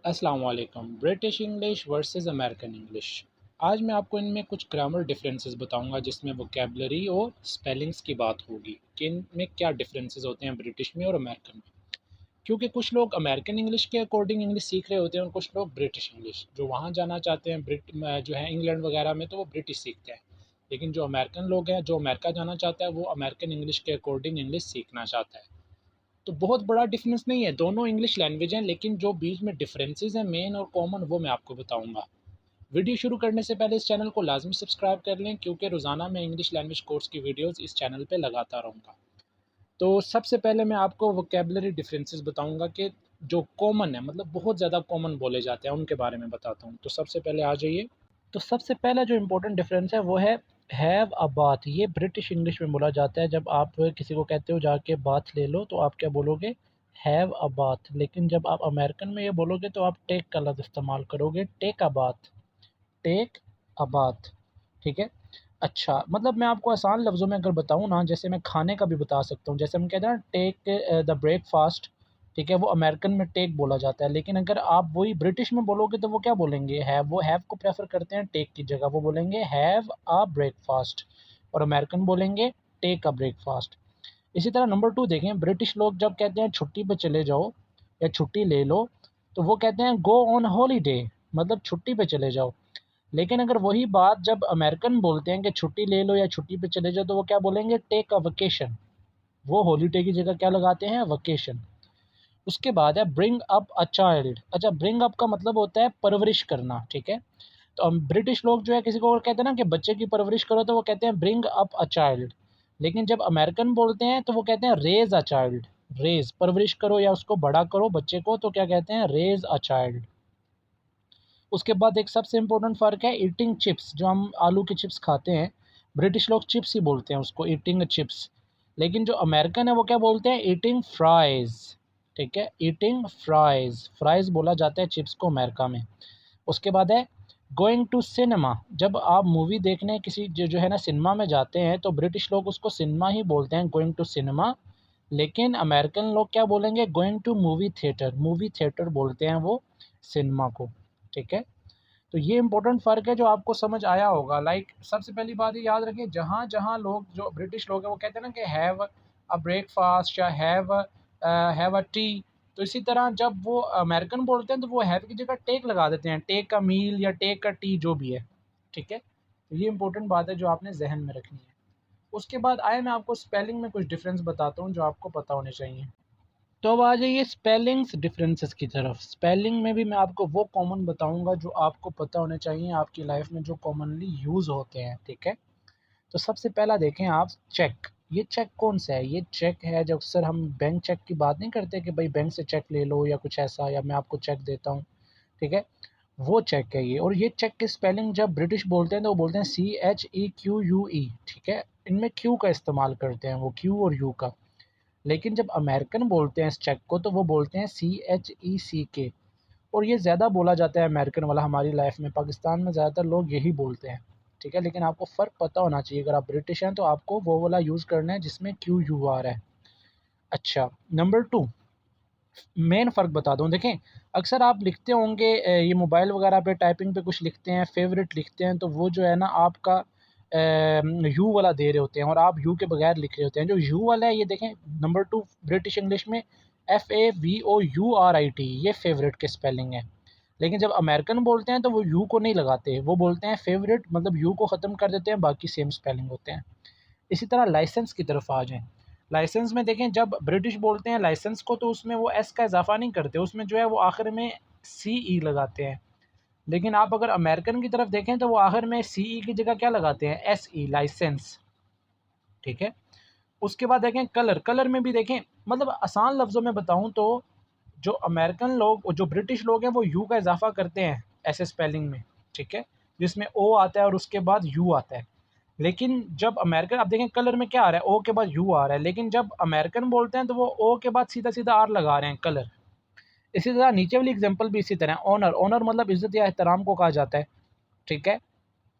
अस्सलाम वालेकुम। British English versus American English. आज मैं आपको इनमें कुछ ग्रामर डिफरेंसेस बताऊंगा, जिसमें वोकेबलरी और स्पेलिंग्स की बात होगी कि इनमें क्या डिफरेंसेस होते हैं ब्रिटिश में और अमेरिकन में। क्योंकि कुछ लोग अमेरिकन इंग्लिश के अकॉर्डिंग इंग्लिश सीख रहे होते हैं और कुछ लोग ब्रिटिश इंग्लिश, जो वहाँ जाना चाहते हैं जो है इंग्लैंड वगैरह में, तो वो ब्रिटिश सीखते हैं। लेकिन जो अमेरिकन लोग हैं, जो अमेरिका जाना चाहता है, वो अमेरिकन इंग्लिश के अकॉर्डिंग इंग्लिश सीखना चाहता है। तो बहुत बड़ा डिफरेंस नहीं है, दोनों इंग्लिश लैंग्वेज हैं, लेकिन जो बीच में डिफरेंसेस हैं मेन और कॉमन, वो मैं आपको बताऊंगा। वीडियो शुरू करने से पहले इस चैनल को लाजमी सब्सक्राइब कर लें, क्योंकि रोज़ाना मैं इंग्लिश लैंग्वेज कोर्स की वीडियोस इस चैनल पे लगाता रहूँगा। तो सबसे पहले मैं आपको वोकेबलरी डिफरेंसेस बताऊंगा कि जो कॉमन है, मतलब बहुत ज़्यादा कॉमन बोले जाते हैं, उनके बारे में बताता हूँ। तो सबसे पहले आ जाइए। तो सबसे पहला जो इम्पोर्टेंट डिफरेंस है वो है हैव अ बाथ। ये ब्रिटिश इंग्लिश में बोला जाता है। जब आप किसी को कहते हो जाके बाथ ले लो, तो आप क्या बोलोगे? Have a bath. लेकिन जब आप अमेरिकन में ये बोलोगे तो आप टेक का लफ्ज़ इस्तेमाल करोगे, take a bath, take a bath. ठीक है। अच्छा, मतलब मैं आपको आसान लफ्ज़ों में अगर बताऊँ ना, जैसे मैं खाने का भी बता सकता हूँ। जैसे हम कहते हैं ना, टेक द ब्रेकफास्ट। ठीक है, वो अमेरिकन में टेक बोला जाता है, लेकिन अगर आप वही ब्रिटिश में बोलोगे तो वो क्या बोलेंगे? हैव। वो हैव को प्रेफर करते हैं टेक की जगह, वो बोलेंगे हैव अ ब्रेकफास्ट। और अमेरिकन बोलेंगे टेक अ ब्रेकफास्ट। इसी तरह नंबर 2 देखें, ब्रिटिश लोग जब कहते हैं छुट्टी पे चले जाओ या छुट्टी ले लो, तो वो कहते हैं गो ऑन हॉलीडे, मतलब छुट्टी पे चले जाओ। लेकिन अगर वही बात जब अमेरिकन बोलते हैं कि छुट्टी ले लो या छुट्टी पे चले जाओ, तो वो क्या बोलेंगे? Take a vacation. वो हॉलीडे की जगह क्या लगाते हैं? वेकेशन। उसके बाद है ब्रिंग अप अ चाइल्ड। अच्छा, ब्रिंग अप का मतलब होता है परवरिश करना। ठीक है। तो हम ब्रिटिश लोग जो है, किसी को और कहते हैं ना कि बच्चे की परवरिश करो, तो वो कहते हैं ब्रिंग अप अ चाइल्ड। लेकिन जब अमेरिकन बोलते हैं तो वो कहते हैं रेज अ चाइल्ड। रेज, परवरिश करो या उसको बड़ा करो बच्चे को, तो क्या कहते हैं? Raise a child. उसके बाद एक सबसे इम्पोर्टेंट फ़र्क है ईटिंग चिप्स। जो हम आलू के चिप्स खाते हैं, ब्रिटिश लोग चिप्स ही बोलते हैं उसको, ईटिंग चिप्स। लेकिन जो अमेरिकन है वो क्या बोलते हैं? Eating fries. ठीक है, ईटिंग फ्राइज़। फ्राइज़ बोला जाता है चिप्स को अमेरिका में। उसके बाद है गोइंग टू सिनेमा। जब आप मूवी देखने किसी जो है ना सिनेमा में जाते हैं, तो ब्रिटिश लोग उसको सिनेमा ही बोलते हैं, गोइंग टू सिनेमा। लेकिन अमेरिकन लोग क्या बोलेंगे? Going to movie theatre. Movie theatre बोलते हैं वो सिनेमा को। ठीक है। तो ये इंपॉर्टेंट फ़र्क है जो आपको समझ आया होगा। लाइक सबसे पहली बात ये याद रखें, जहाँ जहाँ लोग, जो ब्रिटिश लोग हैं, वो कहते हैं ना कि हैव अ ब्रेकफास्ट या हैव अ टी। तो इसी तरह जब वो अमेरिकन बोलते हैं, तो वो हैव की जगह टेक लगा देते हैं, टेक अ मील या टेक अ टी, जो भी है। ठीक है। तो ये इंपॉर्टेंट बात है जो आपने जहन में रखनी है। उसके बाद आए, मैं आपको स्पेलिंग में कुछ डिफरेंस बताता हूँ जो आपको पता होने चाहिए। तो अब आ जाइए स्पेलिंग्स डिफरेंसेस की तरफ। स्पेलिंग में भी मैं आपको वो कॉमन बताऊंगा जो आपको पता होने चाहिए आपकी लाइफ में, जो कॉमनली यूज़ होते हैं। ठीक है। तो सबसे पहला देखें आप, चेक। ये चेक कौन सा है? ये चेक है जब अक्सर हम बैंक चेक की बात नहीं करते कि भाई बैंक से चेक ले लो या कुछ ऐसा, या मैं आपको चेक देता हूँ। ठीक है। वो चेक है ये। और ये चेक की स्पेलिंग जब ब्रिटिश बोलते हैं तो वो बोलते हैं CHEQUE। ठीक है। इनमें क्यू का इस्तेमाल करते हैं, वो क्यू और यू का। लेकिन जब अमेरिकन बोलते हैं इस चेक को, तो वो बोलते हैं CHECK। और ये ज़्यादा बोला जाता है अमेरिकन वाला हमारी लाइफ में। पाकिस्तान में ज़्यादातर लोग यही बोलते हैं। ठीक है। लेकिन आपको फ़र्क पता होना चाहिए, अगर आप ब्रिटिश हैं तो आपको वो वाला यूज़ करना है जिसमें QU आ रहा है। अच्छा, नंबर 2, मेन फ़र्क बता दूँ। देखें, अक्सर आप लिखते होंगे ये मोबाइल वगैरह पे टाइपिंग पे कुछ लिखते हैं, फेवरेट लिखते हैं, तो वो जो है ना आपका यू वाला दे रहे होते हैं और आप यू के बगैर लिख रहे होते हैं। जो यू वाला है, ये देखें, नंबर 2 ब्रिटिश इंग्लिश में FAVOURIT, ये फेवरेट की स्पेलिंग है। लेकिन जब अमेरिकन बोलते हैं तो वो यू को नहीं लगाते, वो बोलते हैं फेवरेट, मतलब यू को ख़त्म कर देते हैं, बाकी सेम स्पेलिंग होते हैं। इसी तरह लाइसेंस की तरफ आ जाएँ। लाइसेंस में देखें, जब ब्रिटिश बोलते हैं लाइसेंस को, तो उसमें वो एस का इज़ाफ़ा नहीं करते, उसमें जो है वो आखिर में CE लगाते हैं। लेकिन आप अगर अमेरिकन की तरफ देखें तो वो आखिर में CE की जगह क्या लगाते हैं? SE, licence. ठीक है। उसके बाद देखें कलर। कलर में भी देखें, मतलब आसान लफ्ज़ों में बताऊँ तो जो अमेरिकन लोग और जो ब्रिटिश लोग हैं, वो यू का इज़ाफ़ा करते हैं ऐसे स्पेलिंग में। ठीक है। जिसमें ओ आता है और उसके बाद यू आता है। लेकिन जब अमेरिकन, आप देखें कलर में क्या आ रहा है? ओ के बाद यू आ रहा है। लेकिन जब अमेरिकन बोलते हैं तो वो ओ के बाद सीधा-सीधा आर लगा रहे हैं, कलर। इसी तरह नीचे वाली एग्ज़ाम्पल भी इसी तरह, ऑनर। ऑनर मतलब इज़्ज़त या एहतराम को कहा जाता है। ठीक है।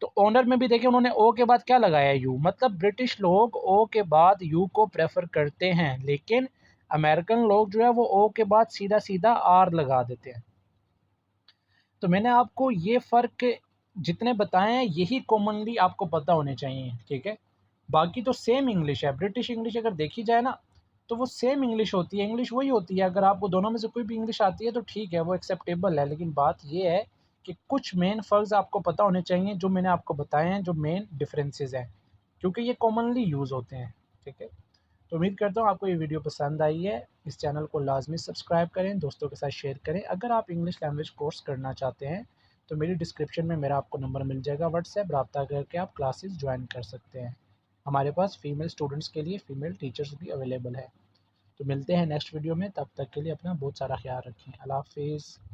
तो ऑनर में भी देखिए उन्होंने ओ के बाद क्या लगाया है? यू। मतलब ब्रिटिश लोग ओ के बाद यू को प्रेफ़र करते हैं, लेकिन अमेरिकन लोग जो है वो ओ के बाद सीधा-सीधा आर लगा देते हैं। तो मैंने आपको ये फ़र्क जितने बताए हैं यही कॉमनली आपको पता होने चाहिए, ठीक है। बाकी तो सेम इंग्लिश है। ब्रिटिश इंग्लिश अगर देखी जाए ना तो वो सेम इंग्लिश होती है, इंग्लिश वही होती है। अगर आपको दोनों में से कोई भी इंग्लिश आती है तो ठीक है, वो एक्सेप्टेबल है। लेकिन बात ये है कि कुछ मेन फ़र्क आपको पता होने चाहिए जो मैंने आपको बताए हैं, जो मेन डिफरेंसेस हैं, क्योंकि ये कॉमनली यूज़ होते हैं, ठीक है। तो उम्मीद करता हूँ आपको ये वीडियो पसंद आई है। इस चैनल को लाज़मी सब्सक्राइब करें, दोस्तों के साथ शेयर करें। अगर आप इंग्लिश लैंग्वेज कोर्स करना चाहते हैं तो मेरी डिस्क्रिप्शन में मेरा आपको नंबर मिल जाएगा व्हाट्सएप, रब्ता करके आप क्लासेस ज्वाइन कर सकते हैं। हमारे पास फ़ीमेल स्टूडेंट्स के लिए फ़ीमेल टीचर्स भी अवेलेबल है। तो मिलते हैं नेक्स्ट वीडियो में, तब तक के लिए अपना बहुत सारा ख्याल रखें। अल्लाह हाफ़िज़।